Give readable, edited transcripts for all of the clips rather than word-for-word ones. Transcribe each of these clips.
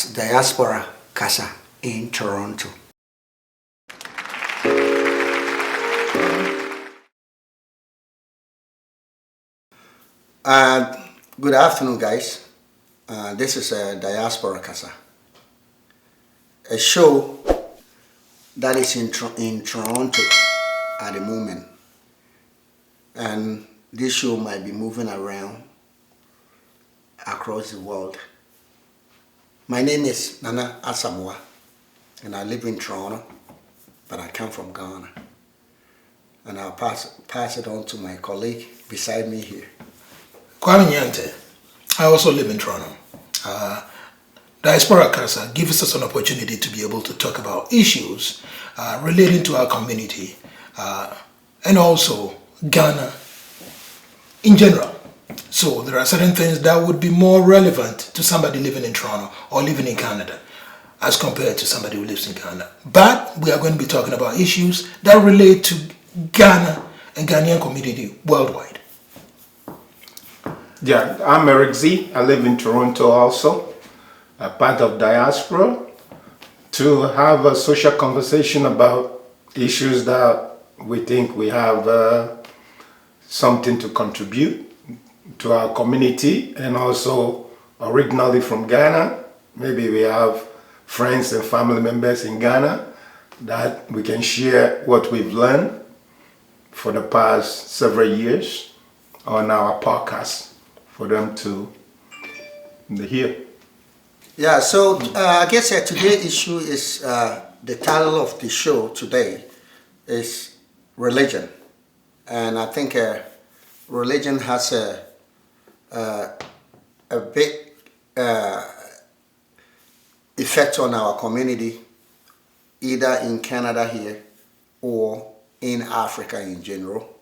Diaspora Kasa in Toronto. Good afternoon, guys. This is Diaspora Kasa, a show that is in Toronto at the moment, and this show might be moving around across the world. My name is Nana Asamoah, and I live in Toronto, but I come from Ghana. And I'll pass it on to my colleague beside me here. Kwame Nyante. I also live in Toronto. Diaspora Kasa gives us an opportunity to be able to talk about issues relating to our community and also Ghana in general. So there are certain things that would be more relevant to somebody living in Toronto or living in Canada as compared to somebody who lives in Ghana. But we are going to be talking about issues that relate to Ghana and Ghanaian community worldwide. Yeah, I'm Eric Z. I live in Toronto also, a part of Diaspora, to have a social conversation about issues that we think we have something to contribute to our community, and also originally from Ghana. Maybe we have friends and family members in Ghana that we can share what we've learned for the past several years on our podcast for them to hear. Yeah, so I guess today's issue is the title of the show today is religion, and I think religion has a big effect on our community, either in Canada here or in Africa in general.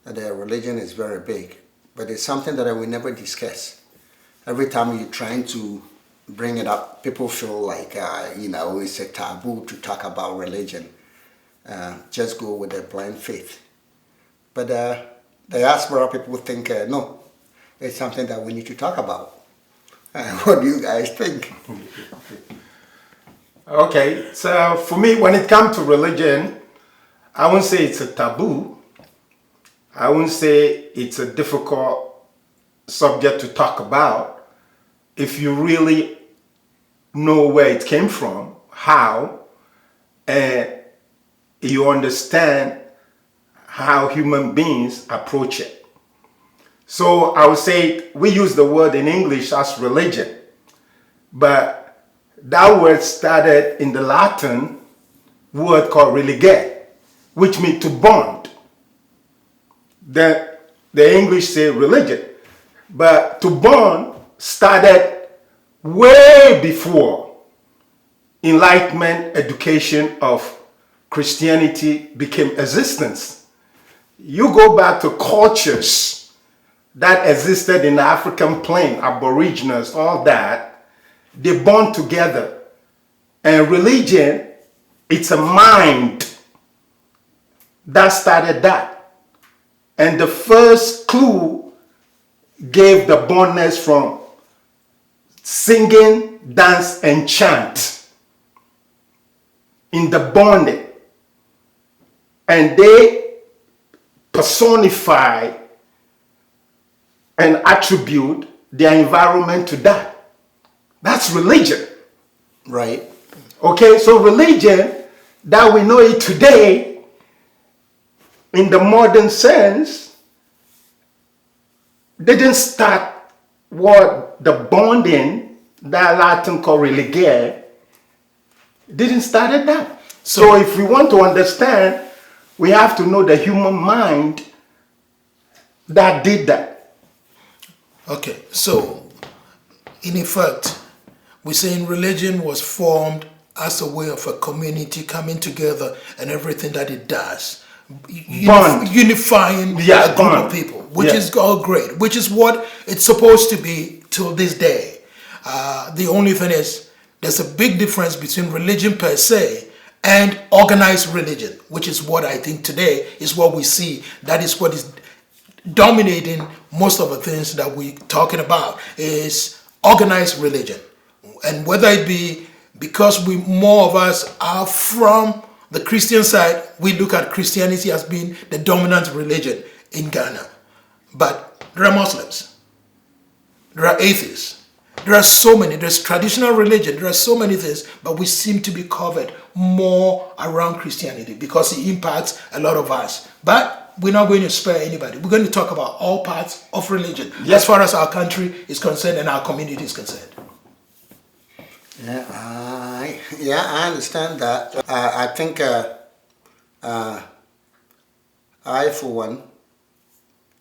The religion is very big, but it's something that we never discuss. Every time you're trying to bring it up, people feel like, it's a taboo to talk about religion. Just go with a blind faith. But diaspora people think, no, it's something that we need to talk about. What do you guys think? Okay, so for me, when it comes to religion, I wouldn't say it's a taboo. I wouldn't say it's a difficult subject to talk about if you really know where it came from, how, and you understand how human beings approach it. So I would say we use the word in English as religion, but that word started in the Latin word called religare, which means to bond. The English say religion, but to bond started way before Enlightenment education of Christianity became existence. You go back to cultures that existed in the African plain, Aborigines, all that, they bond together. And religion, it's a mind that started that. And the first clue gave the bondness from singing, dance, and chant in the bonding. And they personify and attribute their environment to that. That's religion. Right. Okay, so religion that we know it today in the modern sense didn't start what the bonding that Latin called religare didn't start at that. So if we want to understand, we have to know the human mind that did that. Okay, so in effect, we're saying religion was formed as a way of a community coming together and everything that it does. Unifying a group of people, which is all great, which is what it's supposed to be till this day. The only thing is, there's a big difference between religion per se and organized religion, which is what I think today is what we see. That is what is dominating most of the things that we're talking about is organized religion. And whether it be because more of us are from the Christian side, we look at Christianity as being the dominant religion in Ghana. But there are Muslims, there are atheists, there are so many, there's traditional religion, there are so many things, but we seem to be covered more around Christianity because it impacts a lot of us. But we're not going to spare anybody. We're going to talk about all parts of religion, as far as our country is concerned and our community is concerned. Yeah, I understand that. I think I, for one,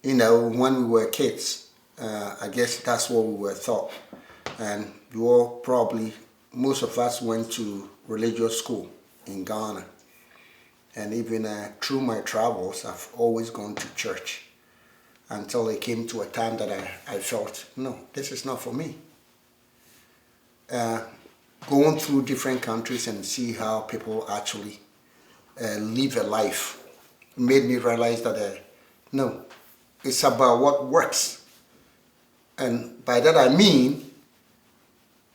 when we were kids, I guess that's what we were taught. And most of us went to religious school in Ghana. And even through my travels, I've always gone to church until it came to a time that I felt, no, this is not for me. Going through different countries and see how people actually live a life made me realize that, no, it's about what works. And by that I mean,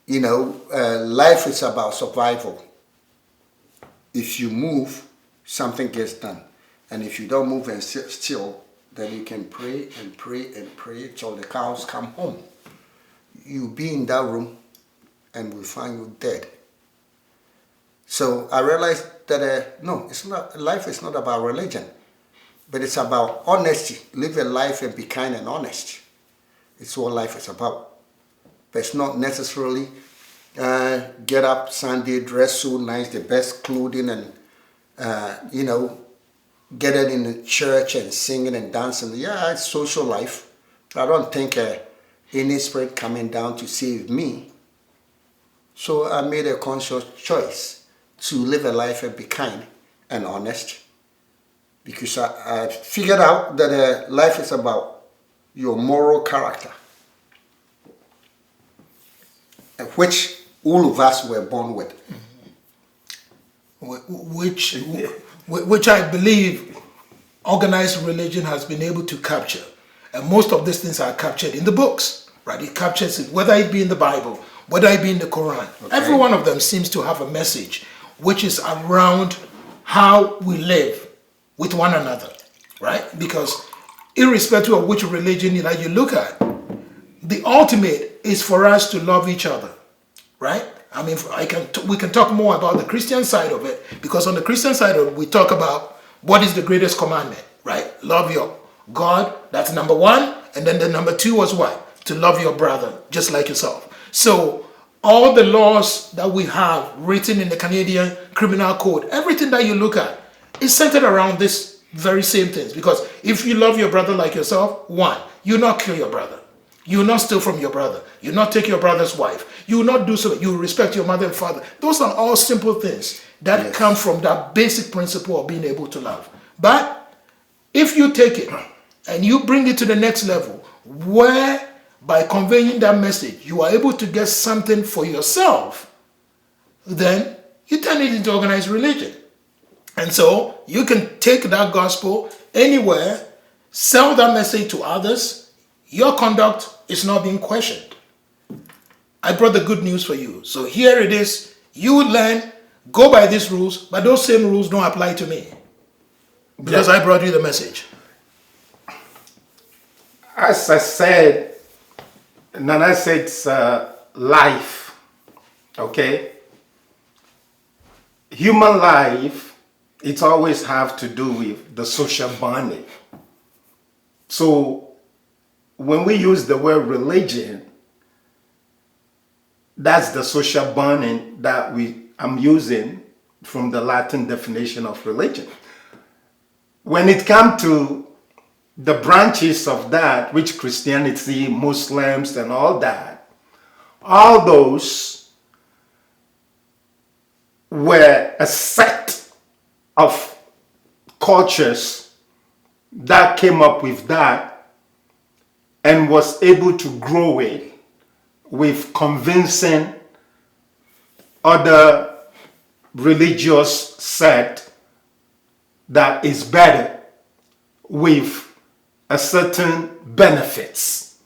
life is about survival. If you move, something gets done. And if you don't move and sit still, then you can pray and pray and pray till the cows come home. You be in that room and we'll find you dead. So I realized that, no, it's not. Life is not about religion, but it's about honesty. Live a life and be kind and honest. It's what life is about. But it's not necessarily get up Sunday, dress so nice, the best clothing, and get it in the church and singing and dancing. Yeah, it's social life. I don't think any spirit coming down to save me. So I made a conscious choice to live a life and be kind and honest. Because I figured out that life is about your moral character, which all of us were born with. Which I believe organized religion has been able to capture. And most of these things are captured in the books, right? It captures it, whether it be in the Bible, whether it be in the Quran. Okay. Every one of them seems to have a message which is around how we live with one another, right? Because irrespective of which religion you look at, the ultimate is for us to love each other, right? I mean, we can talk more about the Christian side of it, because on the Christian side of it, we talk about what is the greatest commandment, right? Love your God, that's number one. And then the number two was what? To love your brother, just like yourself. So all the laws that we have written in the Canadian Criminal Code, everything that you look at is centered around this very same things. Because if you love your brother like yourself, one, you will not kill your brother. You will not steal from your brother. You will not take your brother's wife. You will not do so. You will respect your mother and father. Those are all simple things that come from that basic principle of being able to love. But if you take it and you bring it to the next level, where by conveying that message, you are able to get something for yourself, then you turn it into organized religion. And so you can take that gospel anywhere, sell that message to others. Your conduct is not being questioned. I brought the good news for you. So here it is. You learn, go by these rules, but those same rules don't apply to me. Because I brought you the message. As I said, Nana said it's life, okay? Human life, it always have to do with the social bonding. So when we use the word religion, that's the social bonding that I'm using from the Latin definition of religion. When it comes to the branches of that, which Christianity, Muslims, and all that, all those were a set of cultures that came up with that and was able to grow it with convincing other religious sect that is better with a certain benefits.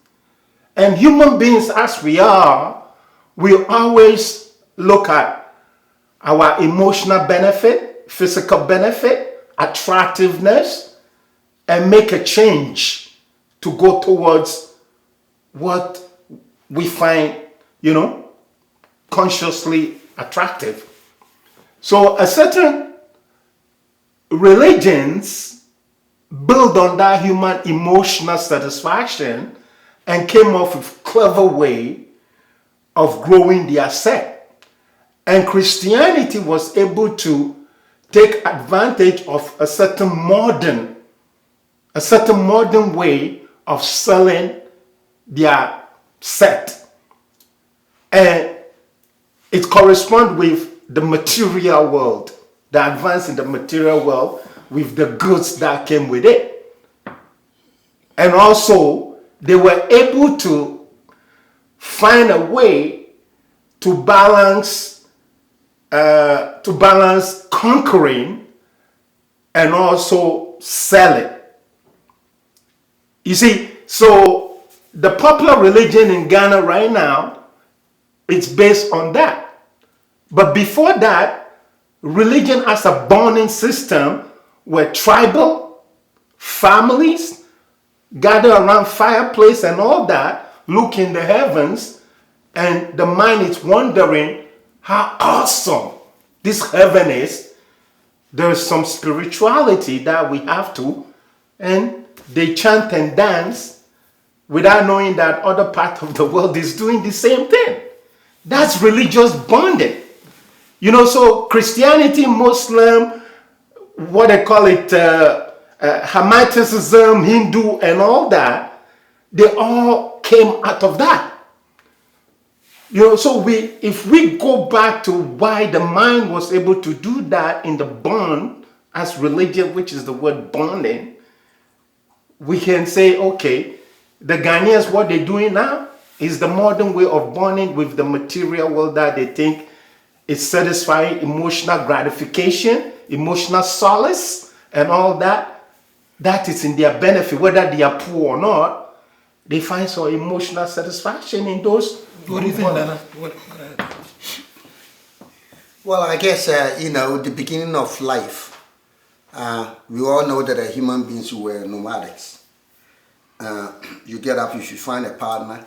And human beings as we are, we always look at our emotional benefit, physical benefit, attractiveness, and make a change to go towards what we find, consciously attractive. So a certain religions build on that human emotional satisfaction and came up with clever way of growing their sect. And Christianity was able to take advantage of a certain modern way of selling their sect. And it corresponds with the material world, the advance in the material world with the goods that came with it. And also, they were able to find a way to balance conquering and also selling. You see, so the popular religion in Ghana right now, it's based on that. But before that, religion as a bonding system were tribal families gather around fireplace and all that, look in the heavens, and the mind is wondering how awesome this heaven is. There's some spirituality that we have to, and they chant and dance without knowing that other part of the world is doing the same thing. That's religious bonding. So Christianity, Muslim, what they call it, Hermeticism, Hindu, and all that, they all came out of that. So if we go back to why the mind was able to do that in the bond as religion, which is the word bonding, we can say, okay, the Ghanaians, what they're doing now is the modern way of bonding with the material world that they think is satisfying emotional gratification, emotional solace, and all that. That is in their benefit, whether they are poor or not. They find some emotional satisfaction in those. What do you think, Nana? Well, I guess, the beginning of life, we all know that human beings were nomadics. You get up, you should find a partner.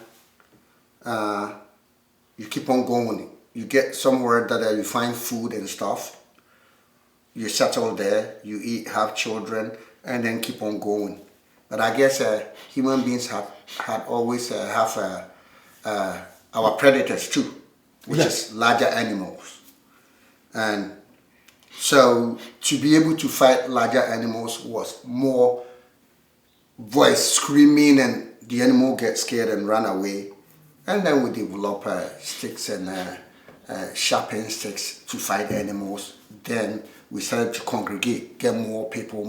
You keep on going. You get somewhere that you find food and stuff. You settle there, you eat, have children, and then keep on going. But I guess human beings had always have our predators too, which is larger animals. And so to be able to fight larger animals was more voice screaming, and the animal gets scared and run away. And then we develop sticks and sharpened sticks to fight animals. Then we started to congregate, get more people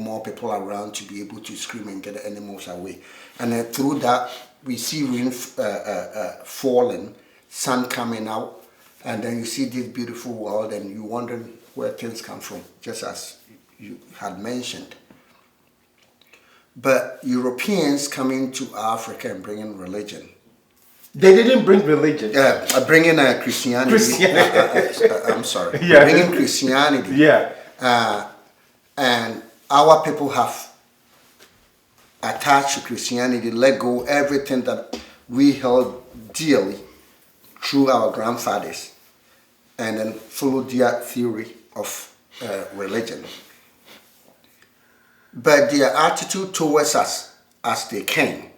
around to be able to scream and get the animals away. And then through that, we see rain falling, sun coming out, and then you see this beautiful world, and you wonder where things come from, just as you had mentioned. But Europeans coming to Africa and bringing religion. They didn't bring religion. Bringing Christianity. I'm sorry. Yeah. Bringing Christianity. Yeah. And our people have attached to Christianity, let go everything that we held dearly through our grandfathers, and then follow their theory of religion. But their attitude towards us as they came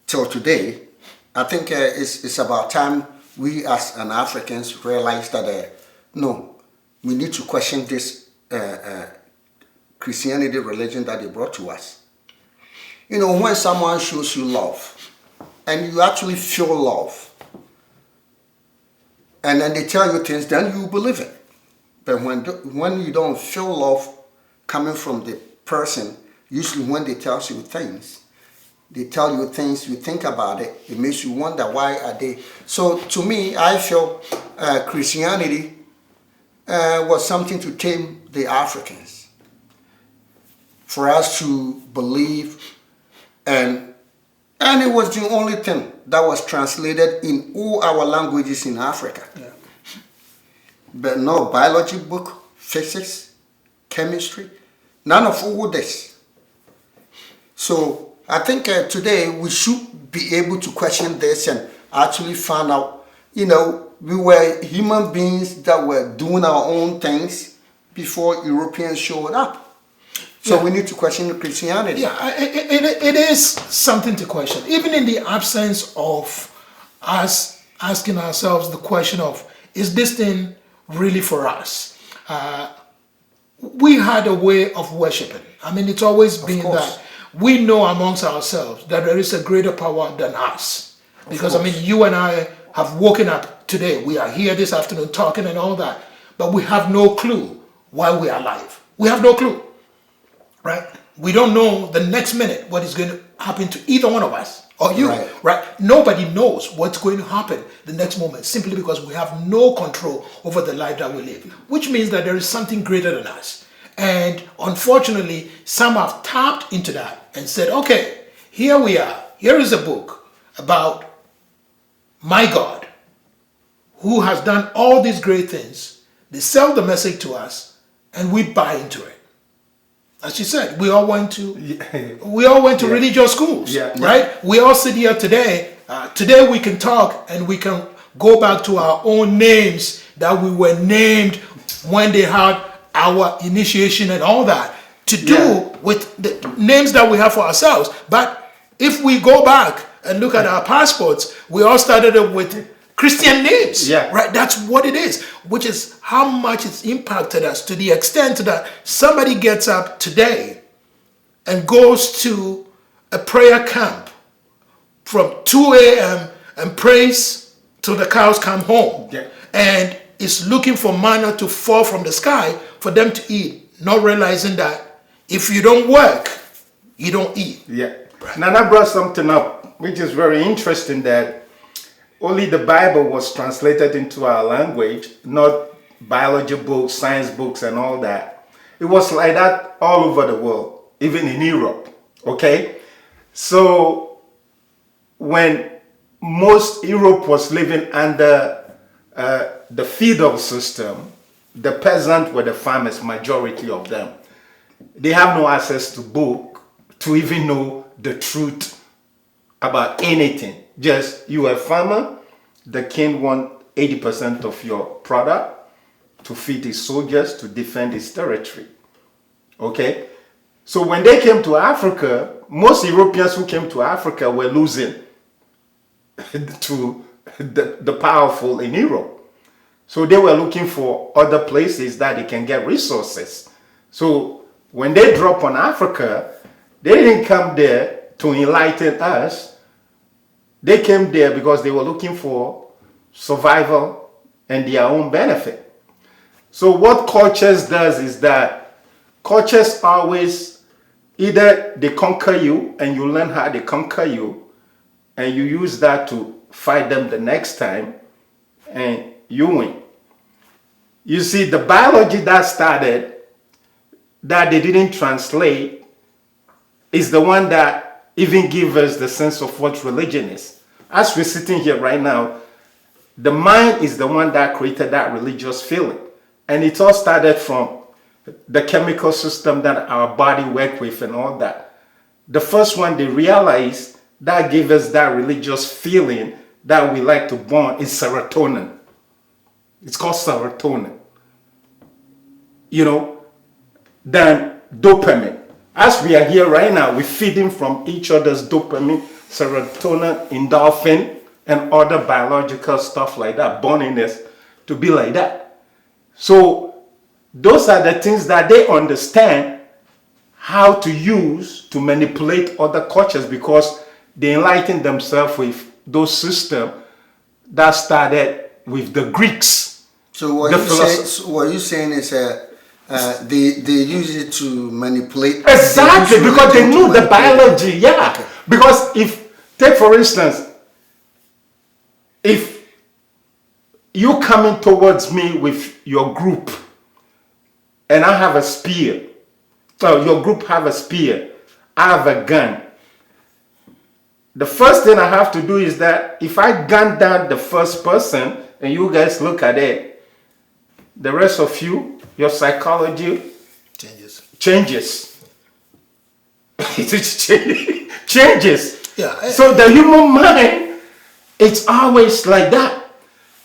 till today, I think it's about time we as an Africans realize that no, we need to question this Christianity religion that they brought to us. When someone shows you love and you actually feel love, and then they tell you things, then you believe it. But when you don't feel love coming from the person, usually when they tell you things, you think about it, it makes you wonder why are they. So to me, I feel Christianity was something to tame the Africans, for us to believe and And it was the only thing that was translated in all our languages in Africa. Yeah. But no biology book, physics, chemistry, none of all this. So I think today we should be able to question this and actually find out, we were human beings that were doing our own things before Europeans showed up. So we need to question Christianity. Yeah, it is something to question. Even in the absence of us asking ourselves the question of, is this thing really for us? We had a way of worshiping. I mean, it's always been that we know amongst ourselves that there is a greater power than us. Because, I mean, you and I have woken up today. We are here this afternoon talking and all that. But we have no clue why we are alive. We have no clue. Right? We don't know the next minute what is going to happen to either one of us or you. Right? Nobody knows what's going to happen the next moment simply because we have no control over the life that we live, which means that there is something greater than us. And unfortunately, some have tapped into that and said, okay, here we are. Here is a book about my God who has done all these great things. They sell the message to us and we buy into it. As you said, we all went to religious schools, right? We all sit here today. Today we can talk and we can go back to our own names that we were named when they had our initiation and all that to do with the names that we have for ourselves. But if we go back and look at our passports, we all started with Christian names, right? That's what it is, which is how much it's impacted us to the extent that somebody gets up today and goes to a prayer camp from 2 a.m. and prays till the cows come home and is looking for manna to fall from the sky for them to eat, not realizing that if you don't work, you don't eat. Yeah. Nana brought something up, which is very interesting, that only the Bible was translated into our language, not biology books, science books, and all that. It was like that all over the world, even in Europe. Okay? So, when most Europe was living under the feudal system, the peasants were the farmers, majority of them. They have no access to book to even know the truth about anything. Just, you are a farmer, the king wants 80% of your product to feed his soldiers to defend his territory. Okay? So when they came to Africa, most Europeans who came to Africa were losing to the powerful in Europe. So they were looking for other places that they can get resources. So when they dropped on Africa, they didn't come there to enlighten us. They came there because they were looking for survival and their own benefit. So what cultures does is that cultures always, either they conquer you and you learn how they conquer you and you use that to fight them the next time and you win. You see, the biology that started, that they didn't translate, is the one that even give us the sense of what religion is. As we're sitting here right now, the mind is the one that created that religious feeling. And it all started from the chemical system that our body work with and all that. The first one they realized that gave us that religious feeling that we like to burn is serotonin. It's called serotonin. You know, then dopamine. As we are here right now, we're feeding from each other's dopamine, serotonin, endorphin, and other biological stuff like that, burniness to be like that. So those are the things that they understand how to use to manipulate other cultures, because they enlightened themselves with those systems that started with the Greeks. So what you're saying is they use it to manipulate. Exactly, because they knew the biology. Okay. Because take for instance, if you coming towards me with your group and I have a spear, so your group have a spear, I have a gun, the first thing I have to do is that if I gun down the first person and you guys look at it, the rest of you, your psychology changes. It changes. Yeah. So the human mind, it's always like that.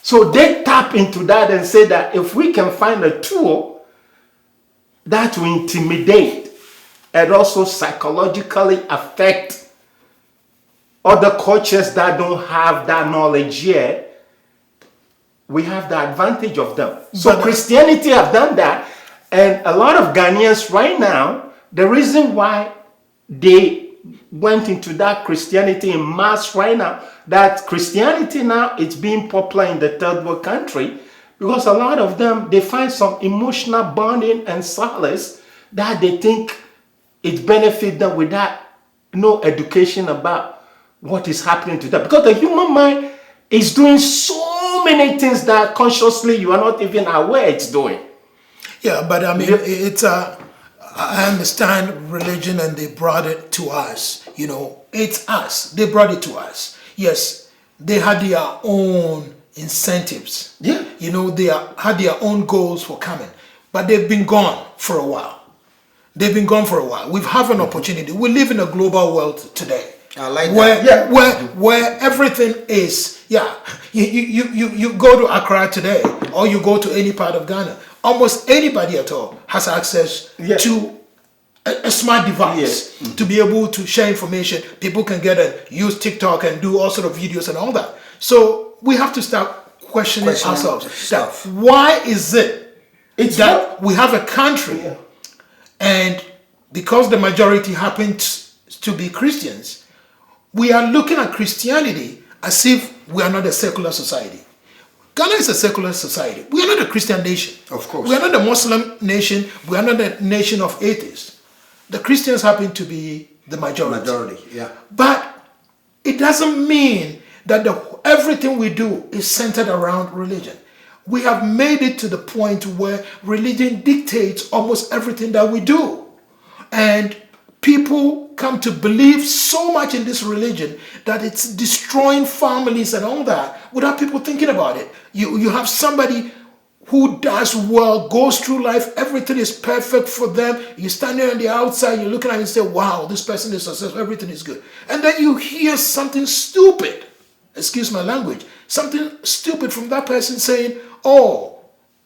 So they tap into that and say that if we can find a tool that will intimidate and also psychologically affect other cultures that don't have that knowledge yet, we have the advantage of them. So Christianity have done that, and a lot of Ghanaians right now, the reason why they went into that Christianity in mass right now, that Christianity now it's being popular in the third world country, because a lot of them, they find some emotional bonding and solace that they think it benefits them without no education about what is happening to them. Because the human mind is doing so many things that consciously you are not even aware it's doing. Yeah, but I mean, it's I understand religion and they brought it to us. You know, it's us. They brought it to us. Yes, they had their own incentives. Yeah. You know, they had their own goals for coming, but they've been gone for a while. They've been gone for a while. We have an opportunity. We live in a global world today. I like where, that. where everything is, you go to Accra today, or you go to any part of Ghana, almost anybody at all has access to a smart device to be able to share information. People can get and use TikTok and do all sort of videos and all that. So we have to start questioning ourselves. That why is it that we have a country and because the majority happens to be Christians, we are looking at Christianity as if we are not a secular society. Ghana is a secular society. We are not a Christian nation. Of course. We are not a Muslim nation. We are not a nation of atheists. The Christians happen to be the majority. But it doesn't mean that everything we do is centered around religion. We have made it to the point where religion dictates almost everything that we do. And people come to believe so much in this religion that it's destroying families and all that without people thinking about it. You have somebody who does well, goes through life, everything is perfect for them. You stand there on the outside, you're looking at it and say, wow, this person is successful, everything is good. And then you hear something stupid, excuse my language, something stupid from that person saying, oh,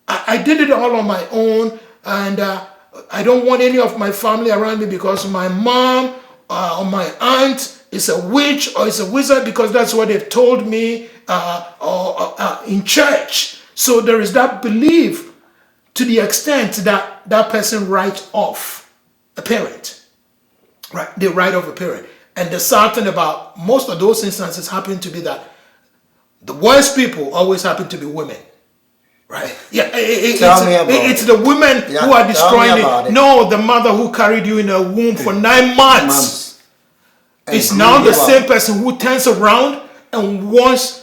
I did it all on my own, and I don't want any of my family around me because my mom or my aunt is a witch or is a wizard because that's what they've told me in church. So there is that belief to the extent that that person writes off a parent. Right? They write off a parent. And the sad thing about most of those instances happen to be that the worst people always happen to be women. Right? Yeah, it's the women who are destroying it. No, the mother who carried you in her womb for 9 months. It's now the same person who turns around and wants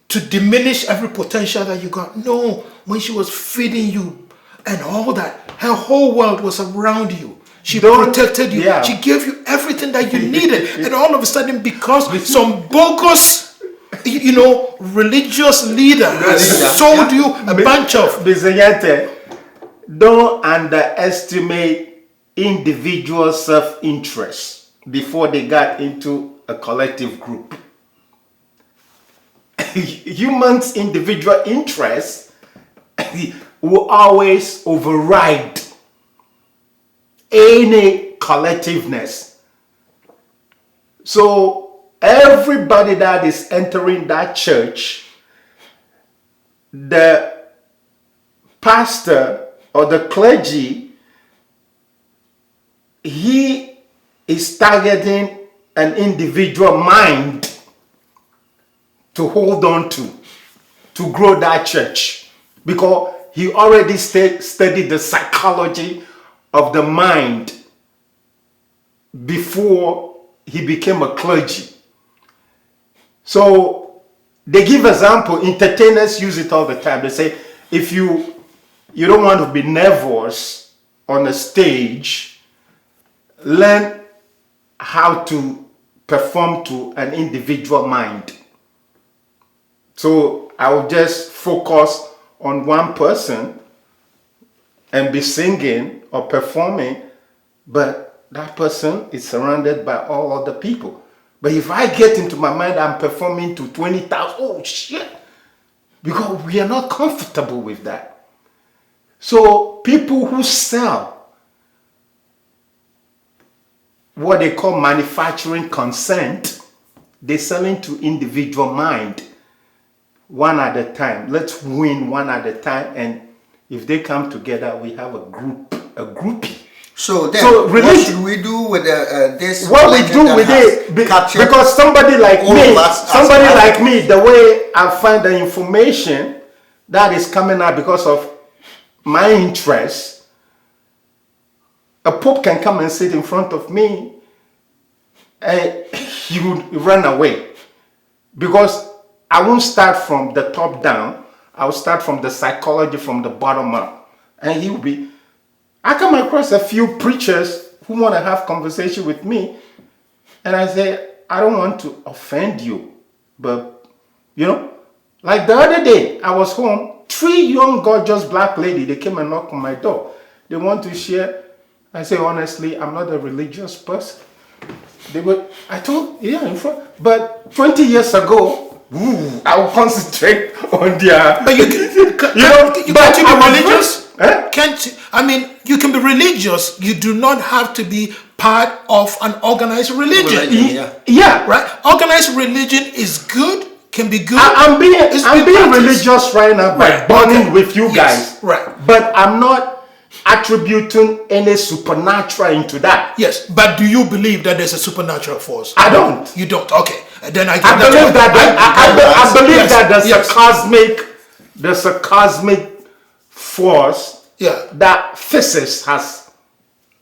to diminish every potential that you got. No, when she was feeding you and all that, her whole world was around you. She protected you. She gave you everything that you needed. And all of a sudden, because some bogus religious leader has sold you a bunch of... Bizayate, don't underestimate individual self-interest before they got into a collective group. Humans' individual interests will always override any collectiveness. So everybody that is entering that church, the pastor or the clergy, he is targeting an individual mind to hold on to grow that church, because he already studied the psychology of the mind before he became a clergy. So they give example, entertainers use it all the time. They say, if you don't want to be nervous on a stage, learn how to perform to an individual mind. So I will just focus on one person and be singing or performing, but that person is surrounded by all other people. But if I get into my mind, I'm performing to 20,000, oh shit, because we are not comfortable with that. So people who sell what they call manufacturing consent, they're selling to individual mind, one at a time. Let's win one at a time, and if they come together, we have a groupie. So then, what should we do with this? What we do with it, because somebody like me, the way I find the information that is coming out because of my interest, a pope can come and sit in front of me and he would run away, because I won't start from the top down. I'll start from the psychology from the bottom up, and he will be. I come across a few preachers who want to have conversation with me, and I say, I don't want to offend you, but like the other day, I was home, 3 young gorgeous black ladies, they came and knocked on my door. They want to share. I say, honestly, I'm not a religious person. I told, in front, but 20 years ago, I will concentrate on their. But can't you be religious? Can't you? I mean, you can be religious. You do not have to be part of an organized religion. Yeah. Right? Organized religion is good. Can be good. I'm being religious right now by bonding with you guys. Right. But I'm not attributing any supernatural into that. Yes, but do you believe that there's a supernatural force? I don't. You don't. Okay. Then I believe that there's a cosmic force. Yeah. That physics has.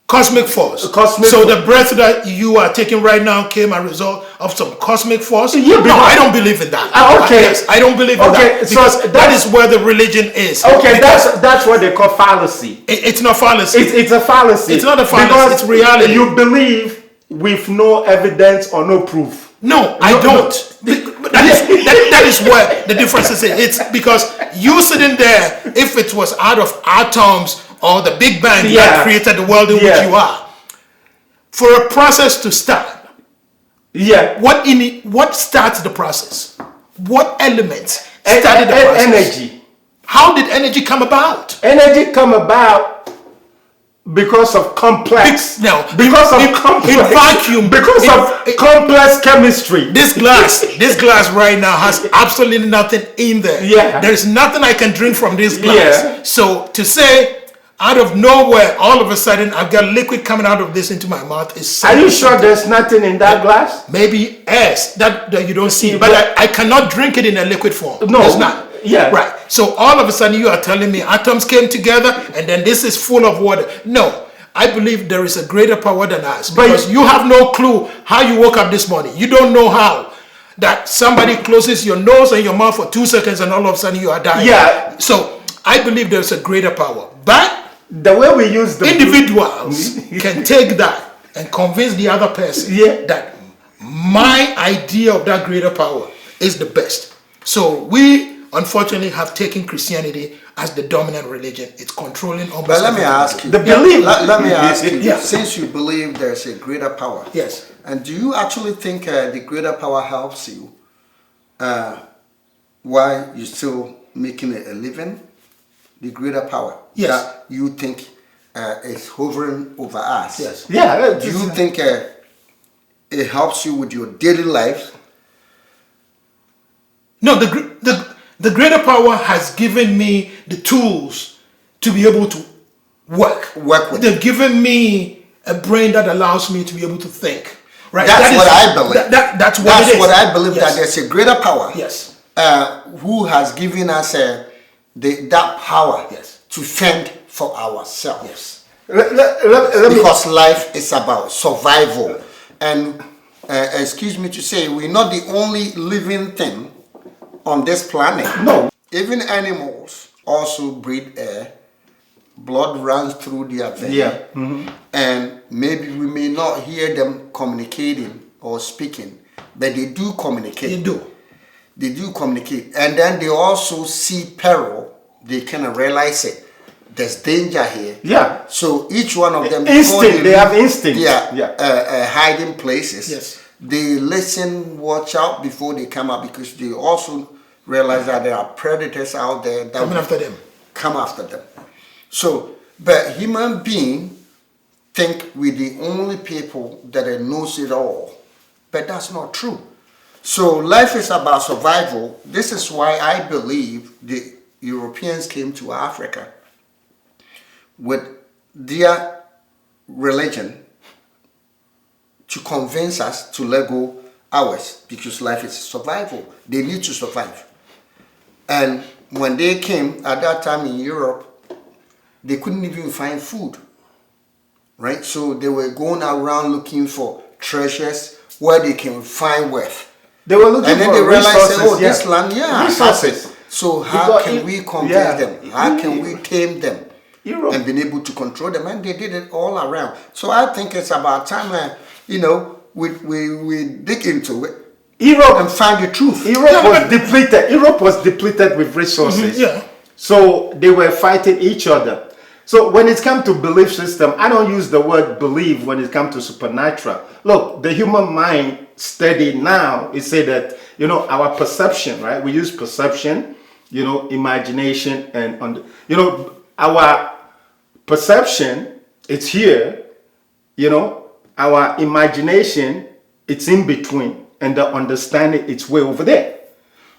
Cosmic force. So the breath that you are taking right now came as a result of some cosmic force? Yeah, no, I don't believe in that. Okay. Yes, I don't believe in that. Because that is where the religion is. Okay, that's what they call fallacy. It's not fallacy. It's a fallacy. It's not a fallacy. Because it's reality. You believe with no evidence or no proof. No, I don't. That is where the difference is. It's because you sitting there, if it was out of atoms or the Big Bang that created the world in which you are, for a process to start, what starts the process? What elements started the process? Energy. How did energy come about? Energy come about because of complex. Because of complex chemistry. This glass right now has absolutely nothing in there. Yeah. There is nothing I can drink from this glass. Yeah. So to say out of nowhere, all of a sudden I've got liquid coming out of this into my mouth is. Are you sure there's nothing in that glass? Maybe S that you don't see, but I cannot drink it in a liquid form. No, there's not. Yeah. Right. So all of a sudden you are telling me atoms came together and then this is full of water. No. I believe there is a greater power than us. Because you have no clue how you woke up this morning. You don't know how. That somebody closes your nose and your mouth for 2 seconds and all of a sudden you are dying. Yeah. So I believe there's a greater power. But the way we use the individuals can take that and convince the other person that my idea of that greater power is the best. So we unfortunately have taken Christianity as the dominant religion. It's controlling almost. But let me ask you. The belief. Let me ask you. Since you believe there's a greater power. Yes. And do you actually think the greater power helps you while you're still making a living? The greater power that you think is hovering over us. Yes. Yeah. Do you think it helps you with your daily life? No, the greater power has given me the tools to be able to work with. They've given me a brain that allows me to be able to think. Right. That's what I believe. That's what it is. What I believe, that there's a greater power. Yes. Who has given us that power to fend for ourselves. Yes. Because life is about survival. And excuse me to say, we're not the only living thing on this planet. No. Even animals also breathe air. Blood runs through their veins. Yeah. Mm-hmm. And maybe we may not hear them communicating or speaking, but they do communicate. You do. They do communicate. And then they also see peril. They kind of realize it. There's danger here. Yeah. So each one of them, Instinct. They have instinct. hiding places. Yes. They listen, watch out before they come out, because they also realize that there are predators out there that Coming will after them. come after them. So, but human beings think we're the only people that knows it all. But that's not true. So life is about survival. This is why I believe the Europeans came to Africa with their religion to convince us to let go ours, because life is survival. They need to survive. And when they came at that time in Europe, they couldn't even find food, right? So they were going around looking for treasures where they can find wealth. They were looking and then for they realized, resources, oh, this land, resources. So how can we convince them? How can we tame them? Europe. And been able to control them? And they did it all around. So I think it's about time, we dig into it. Europe and find the truth. Europe was depleted. Europe was depleted with resources. So they were fighting each other. So when it comes to belief system, I don't use the word believe when it comes to supernatural. Look, the human mind study now, it say that, our perception, right? We use perception, imagination, and, our perception, it's here, our imagination, it's in between, and the understanding, it's way over there.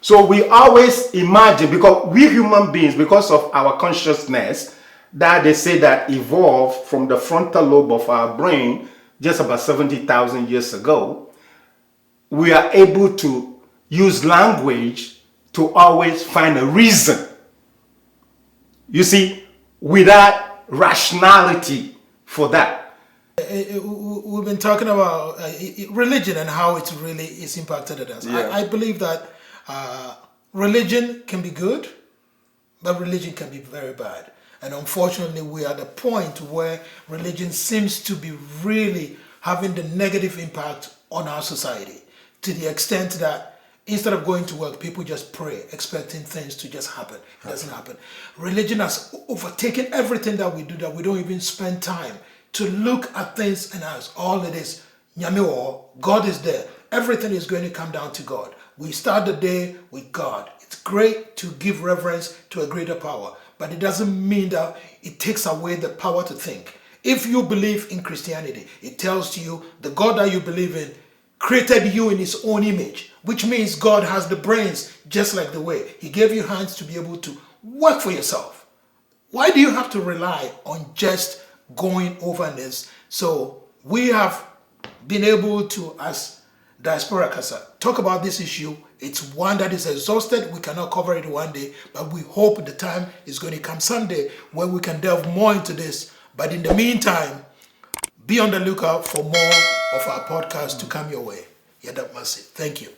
So we always imagine, because we human beings, because of our consciousness, that they say that evolved from the frontal lobe of our brain just about 70,000 years ago, we are able to use language to always find a reason. You see, without rationality for that. We've been talking about religion and how it really is impacted us. I believe that religion can be good, but religion can be very bad. And unfortunately, we are at the point where religion seems to be really having the negative impact on our society, to the extent that instead of going to work, people just pray, expecting things to just happen. It doesn't happen. Religion has overtaken everything that we do, that we don't even spend time to look at things and ask, all it is, Nyame, God is there. Everything is going to come down to God. We start the day with God. It's great to give reverence to a greater power, but it doesn't mean that it takes away the power to think. If you believe in Christianity, it tells you the God that you believe in created you in his own image, which means God has the brains just like the way. He gave you hands to be able to work for yourself. Why do you have to rely on just going over this? So we have been able to, as Diaspora Kasa, talk about this issue. It's one that is exhausted. We cannot cover it one day, but we hope the time is going to come someday where we can delve more into this. But in the meantime, be on the lookout for more of our podcast to come your way. Thank you.